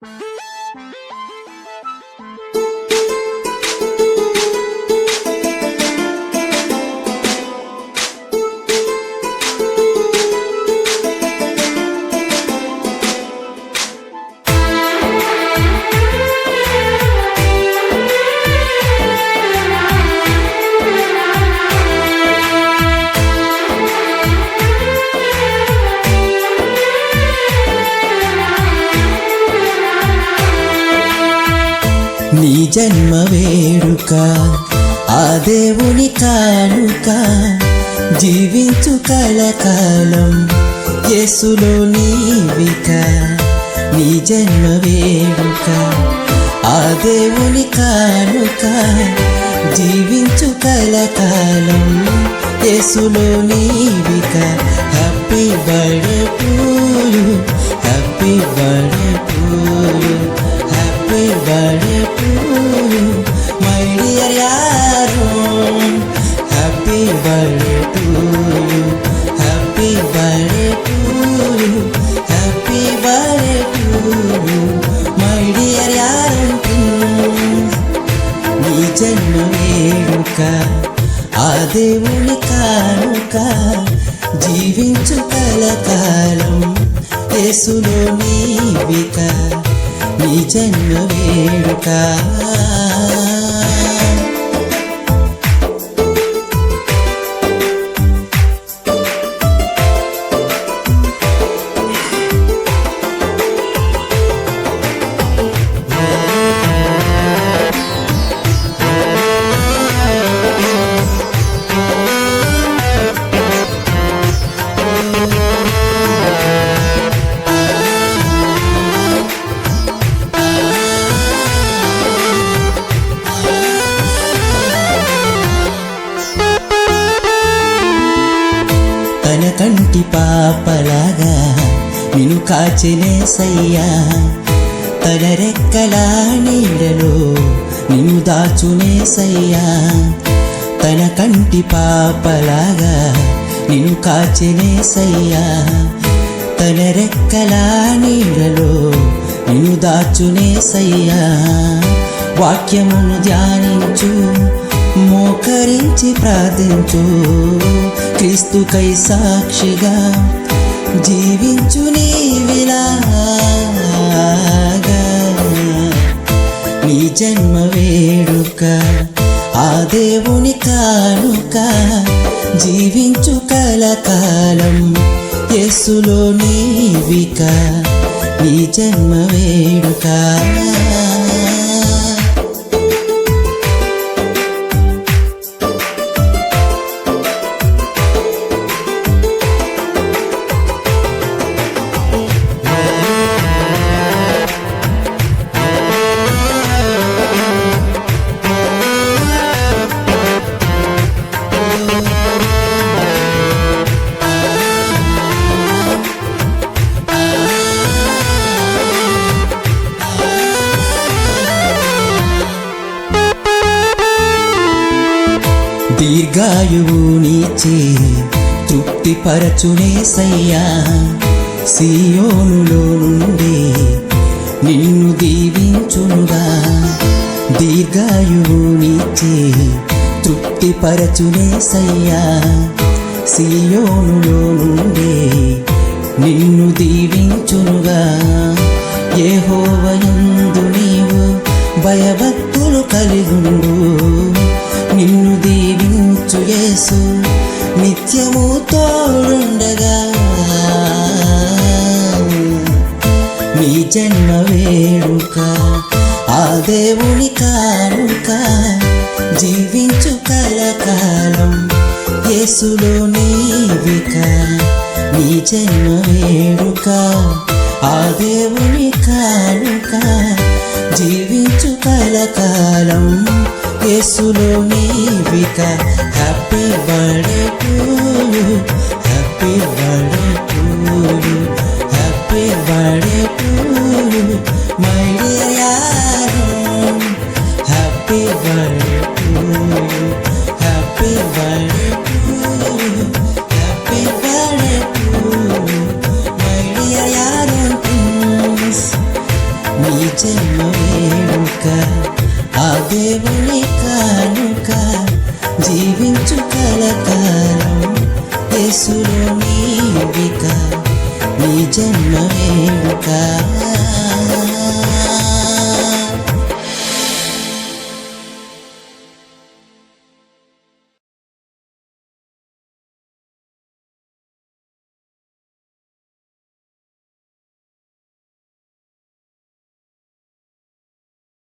నీ జన్మ వేడుక ఆ దేవుని కానుక, జీవించు కలకాలం యేసులో నీవిక. నీ జన్మ వేడుక ఆ దేవుని కానుక, జీవించు కలకాలం యేసులో నీవిక. Happy birthday to you, happy birthday to you, happy birthday to you my dear Aaron. Happy birthday to you, happy birthday to you, happy birthday to you my dear Aaron. నీ జన్మ వేడుక ఆ దేవుని కానుక, జీవించు కలకాలం యేసులో నీవిక. నీ జన్మ వేడుక తన కంటి పాపలాగా నిన్ను కాచెనేసయ్యా. తన రెక్కల నీడలో నిన్ను దాచునేసయ్యా. తన కంటి పాపలాగా నిన్ను కాచెనేసయ్యా. తన రెక్కల నీడలో నిన్ను దాచునేసయ్యా. వాక్యమును ధ్యానించు, మోకరించి ప్రార్థించు, క్రీస్తుకై సాక్షిగా జీవించు నీవిలాగా. నీ జన్మ వేడుక ఆ దేవుని కానుక, జీవించు కలకాలం యేసులో నీవిక. నీ జన్మ వేడుక దీర్ఘాయువు నీచే తృప్తిపరచునేసయ్యా. సీయోనులో నుండి నిన్ను దీవించునుగా. దీర్ఘాయువు నీచే తృప్తిపరచునేసయ్యా. సీయోనులో నుండి నిన్ను దీవించునుగా. యెహోవాయందు నీవు భయభక్తులు కలిగుండు. నిన్ను దీవించు యేసు నిత్యము తోడుండగా. నీ జన్మ వేడుక ఆ దేవుని కానుక, జీవించు కలకాలం యేసులో నీవిక. నీ జన్మ వేడుక ఆ దేవుని కానుక, జీవించు కలకాలం యేసులో నీవిక. Happy birthday to you, happy birthday to you, happy birthday to you my dear Aaron. Happy birthday to you, happy birthday to you, happy birthday to you my dear Aaron. నీ జన్మ వేడుక ఆ దేవుని కానుక జీవించు కలకాలం యేసులో నీవిక నీ జన్మ వేడుక